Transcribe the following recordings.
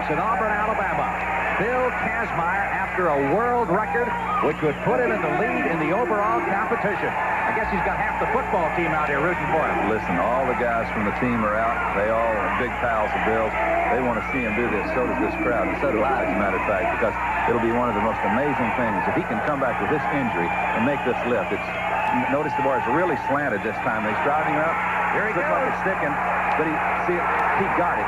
in Auburn, Alabama. Bill Kazmaier after a world record, which would put him in the lead in the overall competition. I guess he's got half the football team out here rooting for him. Listen, all the guys from the team are out. They all are big pals of Bill's. They want to see him do this. So does this crowd, and so do I, as a matter of fact, because it'll be one of the most amazing things. If he can come back with this injury and make this lift, notice the bar is really slanted this time. He's driving up. Here he looks goes. like it's sticking, but he got it.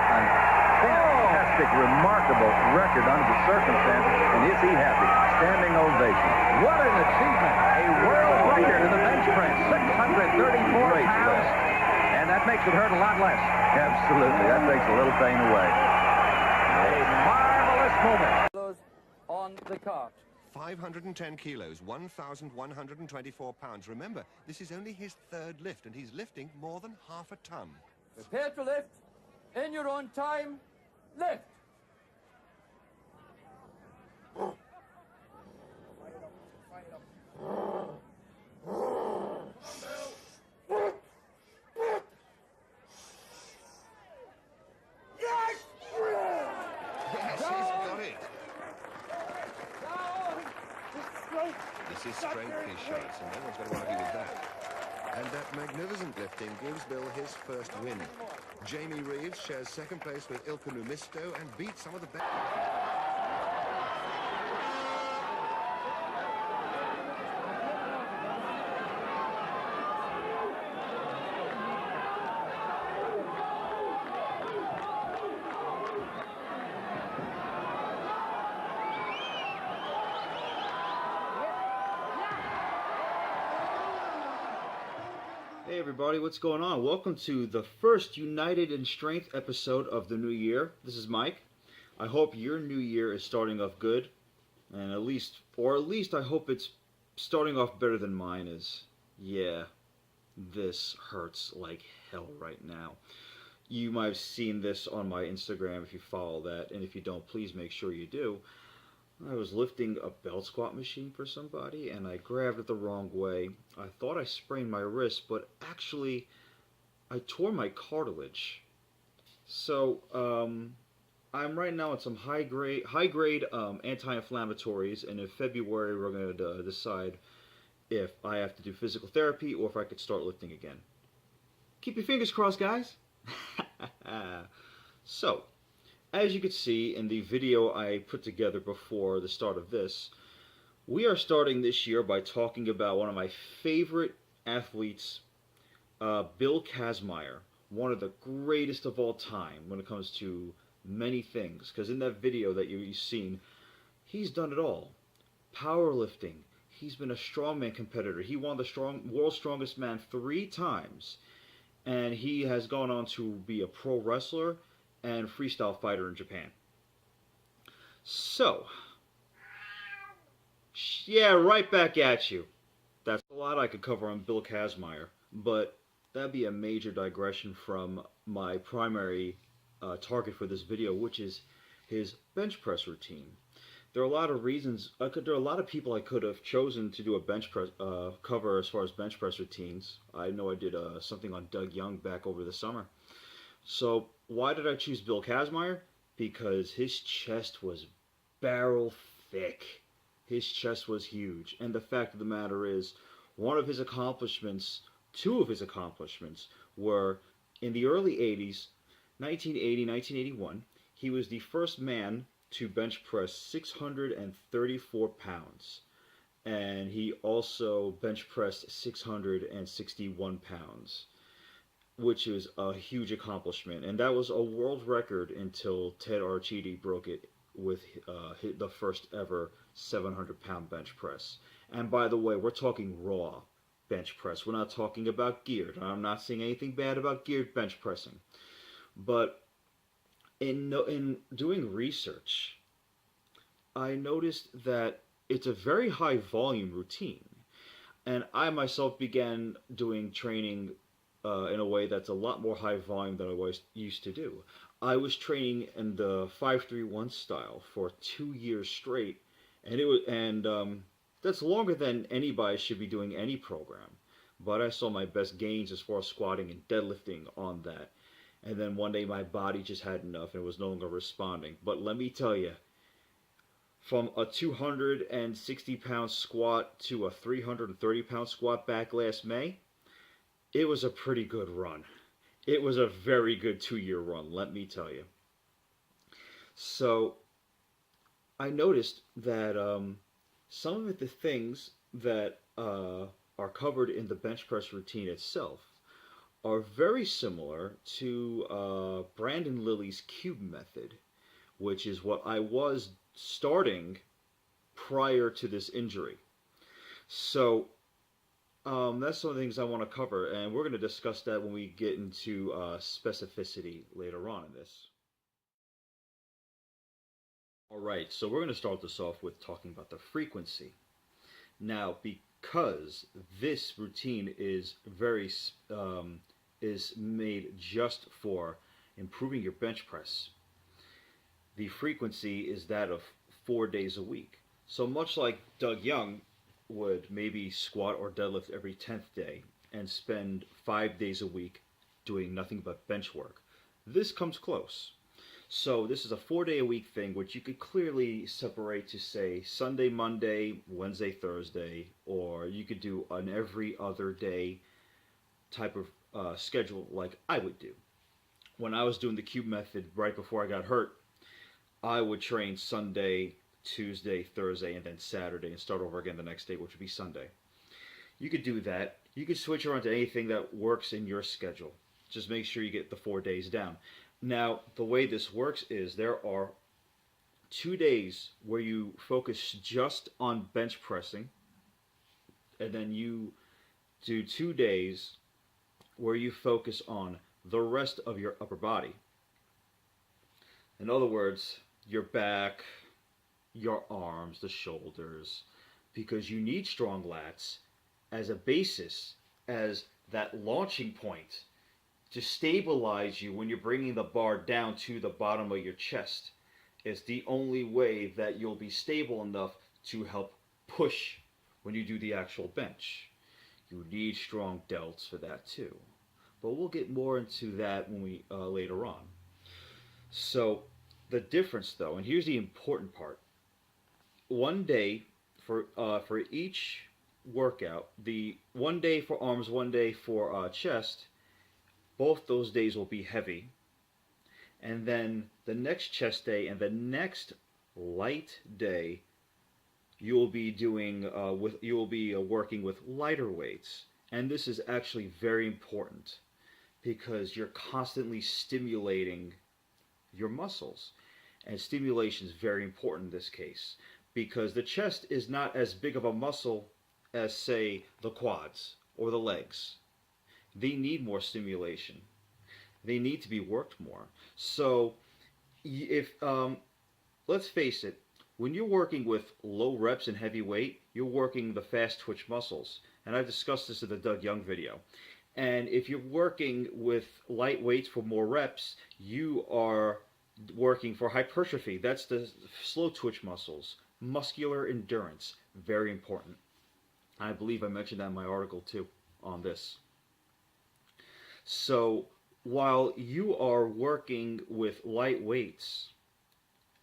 Fantastic, remarkable record under the circumstances, and is he happy? Standing ovation. What an achievement. A world record in the bench press, 634 Great pounds. lift. And that makes it hurt a lot less. Absolutely. That takes a little pain away. A marvelous moment. On the cart. 510 kilos, 1,124 pounds. Remember, this is only his third lift, and he's lifting more than half a ton. Prepare to lift. In your own time, lift. Yes, he's got it. This is strength, he shouts, and no one's going to argue with that. And that magnificent lifting gives Bill his first win. Jamie Reeves shares second place with Ilka Numisto and beats some of the best. Hey everybody, what's going on? Welcome to the first United in Strength episode of the new year. This is Mike. I hope your new year is starting off good, and at least I hope it's starting off better than mine is. Yeah, this hurts like hell right now. You might have seen this on my Instagram if you follow that, and if you don't, please make sure you do. I was lifting a belt squat machine for somebody and I grabbed it the wrong way. I thought I sprained my wrist, but actually I tore my cartilage. So I'm right now on some high grade anti-inflammatories, and in February we're going to decide if I have to do physical therapy or if I could start lifting again. Keep your fingers crossed, guys. So, as you can see in the video I put together before the start of this, we are starting this year by talking about one of my favorite athletes, Bill Kazmaier, one of the greatest of all time when it comes to many things. Because in that video that you've seen, he's done it all. Powerlifting. He's been a strongman competitor. He won the World's Strongest Man 3 times. And he has gone on to be a pro wrestler and freestyle fighter in Japan. So, yeah, right back at you. That's a lot I could cover on Bill Kazmaier, but that'd be a major digression from my primary target for this video, which is his bench press routine. There are a lot of reasons. There are a lot of people I could have chosen to do a bench press cover as far as bench press routines. I know I did something on Doug Young back over the summer. So why did I choose Bill Kazmaier? Because his chest was barrel thick. His chest was huge. And the fact of the matter is, two of his accomplishments were in the early 80s, 1980, 1981, he was the first man to bench press 634 pounds. And he also bench pressed 661 pounds. Which is a huge accomplishment, and that was a world record until Ted Archidi broke it with the first ever 700-pound bench press. And by the way, we're talking raw bench press. We're not talking about geared. I'm not saying anything bad about geared bench pressing. But in doing research, I noticed that it's a very high volume routine. And I myself began doing training in a way that's a lot more high volume than I was used to do. I was training in the 5-3-1 style for 2 years straight, and that's longer than anybody should be doing any program. But I saw my best gains as far as squatting and deadlifting on that. And then one day my body just had enough and was no longer responding. But let me tell you, from a 260-pound squat to a 330-pound squat back last May, it was a pretty good run. It was a very good 2-year run, let me tell you. So I noticed that some of the things that are covered in the bench press routine itself are very similar to Brandon Lilly's cube method, which is what I was starting prior to this injury. So that's some of the things I want to cover, and we're going to discuss that when we get into specificity later on in this. Alright, so we're going to start this off with talking about the frequency. Now, because this routine is is made just for improving your bench press, the frequency is that of 4 days a week. So much like Doug Young would maybe squat or deadlift every 10th day and spend 5 days a week doing nothing but bench work, this comes close. So this is a 4-day-a-week thing, which you could clearly separate to, say, Sunday, Monday, Wednesday, Thursday, or you could do an every other day type of schedule like I would do. When I was doing the cube method right before I got hurt, I would train Sunday, Tuesday, Thursday, and then Saturday, and start over again the next day, which would be Sunday. You could do that. You could switch around to anything that works in your schedule. Just make sure you get the 4 days down. Now, the way this works is there are 2 days where you focus just on bench pressing, and then you do 2 days where you focus on the rest of your upper body. In other words, your back, your arms, the shoulders, because you need strong lats as a basis, as that launching point to stabilize you when you're bringing the bar down to the bottom of your chest. It's the only way that you'll be stable enough to help push when you do the actual bench. You need strong delts for that too. But we'll get more into that when we later on. So the difference though, and here's the important part. 1 day for each workout, the 1 day for arms, 1 day for chest, both those days will be heavy. And then the next chest day and the next light day, you will be doing working with lighter weights. And this is actually very important because you're constantly stimulating your muscles. And stimulation is very important in this case because the chest is not as big of a muscle as, say, the quads or the legs. They need more stimulation. They need to be worked more. So if let's face it, when you're working with low reps and heavy weight, you're working the fast twitch muscles. And I've discussed this in the Doug Young video. And if you're working with light weights for more reps, you are working for hypertrophy. That's the slow twitch muscles. Muscular endurance, very important. I believe I mentioned that in my article too on this. So while you are working with light weights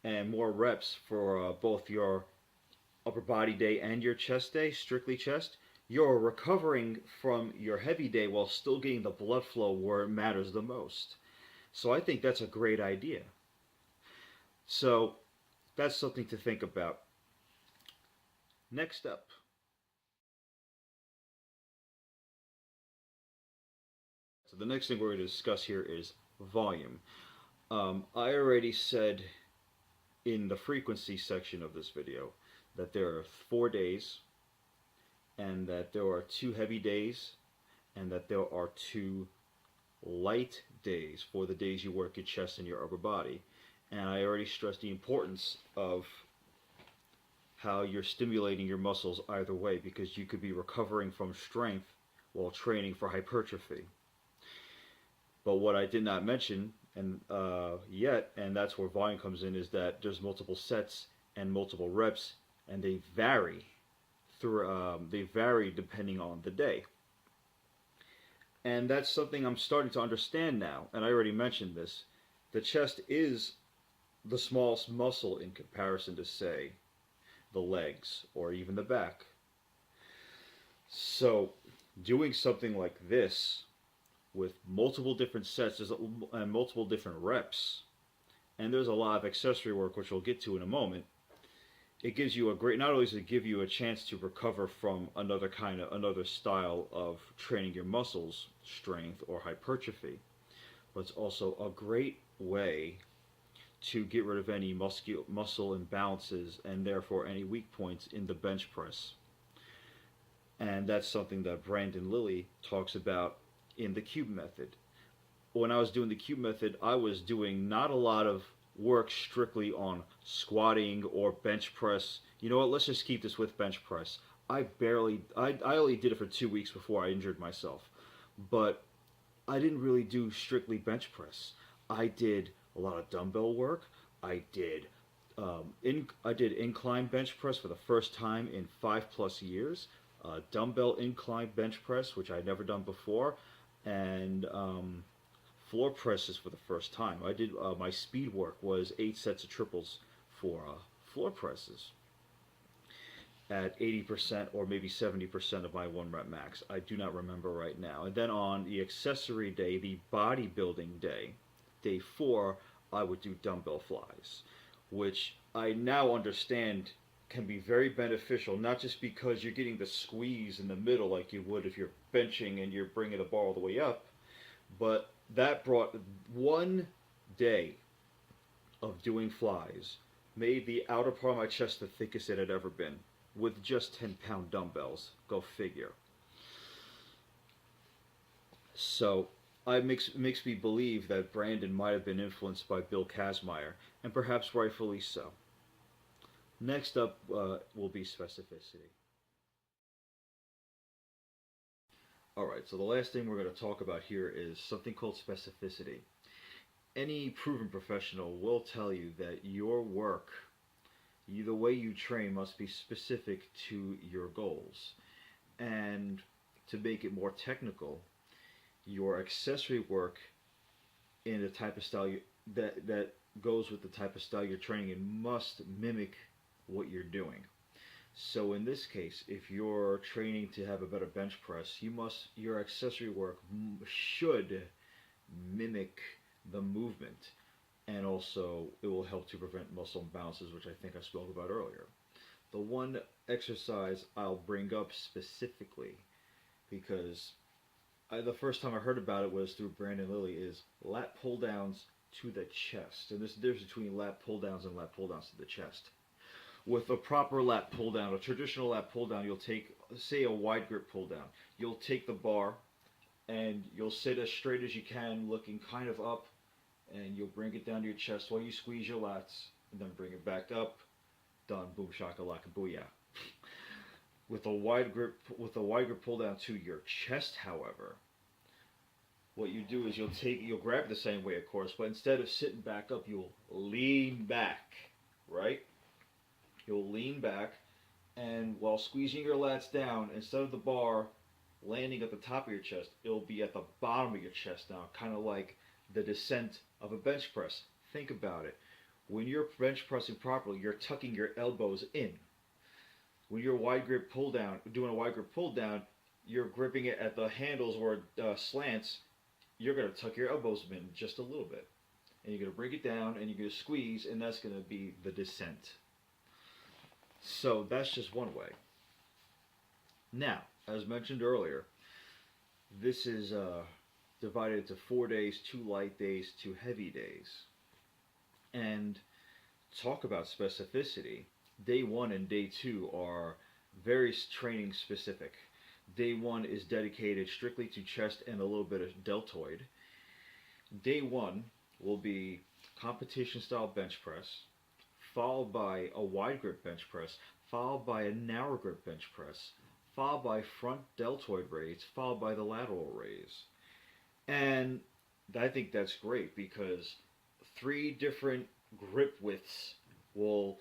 and more reps for both your upper body day and your chest day, strictly chest, you're recovering from your heavy day while still getting the blood flow where it matters the most. So I think that's a great idea. So that's something to think about. Next up. So the next thing we're going to discuss here is volume. I already said in the frequency section of this video that there are 4 days, and that there are 2 heavy days, and that there are 2 light days for the days you work your chest and your upper body. And I already stressed the importance of how you're stimulating your muscles either way, because you could be recovering from strength while training for hypertrophy. But what I did not mention yet, and that's where volume comes in, is that there's multiple sets and multiple reps, and they vary depending on the day. And that's something I'm starting to understand now, and I already mentioned this. The chest is the smallest muscle in comparison to, say, the legs or even the back. So, doing something like this with multiple different sets and multiple different reps, and there's a lot of accessory work which we'll get to in a moment, it gives you a great, not only does it give you a chance to recover from another style of training your muscles, strength or hypertrophy, but it's also a great way to get rid of any muscle imbalances and therefore any weak points in the bench press. And that's something that Brandon Lilly talks about in the cube method. When I was doing the cube method, I was doing not a lot of work strictly on squatting or bench press. You know what, let's just keep this with bench press. I only did it for 2 weeks before I injured myself. But I didn't really do strictly bench press. I did a lot of dumbbell work. I did incline bench press for the first time in 5+ years. Dumbbell incline bench press, which I'd never done before, and floor presses for the first time. I did my speed work was 8 sets of triples for floor presses at 80% or maybe 70% of my 1 rep max. I do not remember right now. And then on the accessory day, the bodybuilding day, day 4, I would do dumbbell flies, which I now understand can be very beneficial, not just because you're getting the squeeze in the middle like you would if you're benching and you're bringing the bar all the way up, but that brought 1 day of doing flies, made the outer part of my chest the thickest it had ever been, with just 10-pound dumbbells. Go figure. So it makes me believe that Brandon might have been influenced by Bill Kazmaier, and perhaps rightfully so. Next up will be specificity. Alright, so the last thing we're going to talk about here is something called specificity. Any proven professional will tell you that your work, the way you train, must be specific to your goals. And to make it more technical, your accessory work in the type of style that goes with the type of style you're training in must mimic what you're doing. So in this case, if you're training to have a better bench press, your accessory work should mimic the movement, and also it will help to prevent muscle imbalances, which I think I spoke about earlier. The one exercise I'll bring up specifically, because the first time I heard about it was through Brandon Lilly, is lat pull downs to the chest. And there's a difference between lat pull downs and lat pull downs to the chest. With a proper lat pull down, a traditional lat pull down, you'll take, say, a wide grip pull down. You'll take the bar and you'll sit as straight as you can, looking kind of up, and you'll bring it down to your chest while you squeeze your lats, and then bring it back up. Done. Boom shakalaka booyah. With a wide grip pull down to your chest, however, what you do is you'll grab it the same way, of course, but instead of sitting back up, you'll lean back, right? You'll lean back, and while squeezing your lats down, instead of the bar landing at the top of your chest, it'll be at the bottom of your chest now, kind of like the descent of a bench press. Think about it. When you're bench pressing properly, you're tucking your elbows in. When you're doing a wide grip pull down, you're gripping it at the handles or slants. You're going to tuck your elbows in just a little bit. And you're going to bring it down, and you're going to squeeze, and that's going to be the descent. So that's just one way. Now, as mentioned earlier, this is divided into 4 days, 2 light days, 2 heavy days. And talk about specificity. Day 1 and day 2 are very training specific. Day 1 is dedicated strictly to chest and a little bit of deltoid. Day 1 will be competition style bench press, followed by a wide grip bench press, followed by a narrow grip bench press, followed by front deltoid raise, followed by the lateral raise. And I think that's great because 3 different grip widths will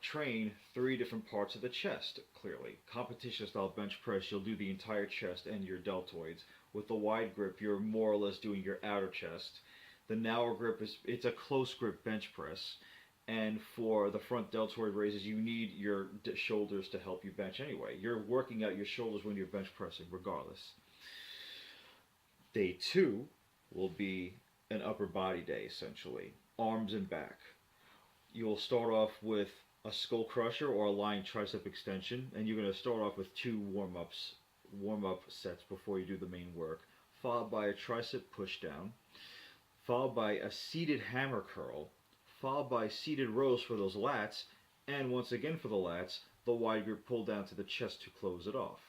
train 3 different parts of the chest, clearly. Competition style bench press, you'll do the entire chest and your deltoids, With the wide grip, you're more or less doing your outer chest. The narrow grip it's a close grip bench press. And for the front deltoid raises, you need your shoulders to help you bench anyway. You're working out your shoulders when you're bench pressing, regardless. Day 2 will be an upper body day, essentially. Arms and back. You'll start off with a skull crusher or a lying tricep extension, and you're going to start off with 2 warm-up sets before you do the main work, followed by a tricep push down, followed by a seated hammer curl, followed by seated rows for those lats, and once again for the lats, the wide grip pull down to the chest to close it off.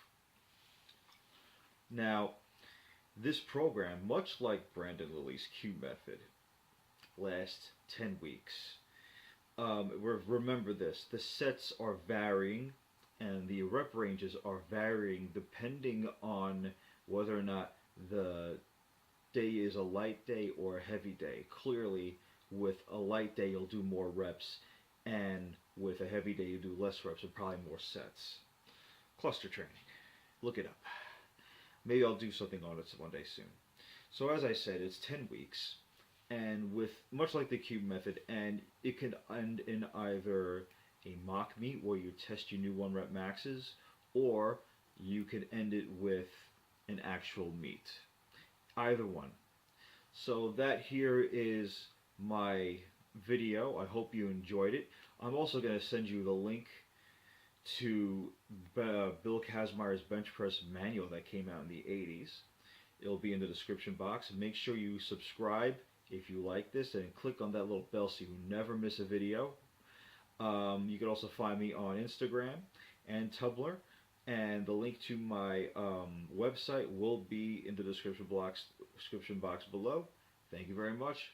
Now, this program, much like Brandon Lilly's Q method, lasts 10 weeks. Remember this, the sets are varying and the rep ranges are varying depending on whether or not the day is a light day or a heavy day. Clearly, with a light day, you'll do more reps, and with a heavy day, you do less reps and probably more sets. Cluster training. Look it up. Maybe I'll do something on it one day soon. So as I said, it's 10 weeks, and with much like the cube method, and it can end in either a mock meet where you test your new 1-rep maxes, or you can end it with an actual meet. Either one. So that here is my video. I hope you enjoyed it. I'm also going to send you the link to Bill Kazmaier's bench press manual that came out in the 80s. It'll be in the description box. Make sure you subscribe if you like this, and click on that little bell so you never miss a video. You can also find me on Instagram and Tumblr, and the link to my website will be in the description box below. Thank you very much.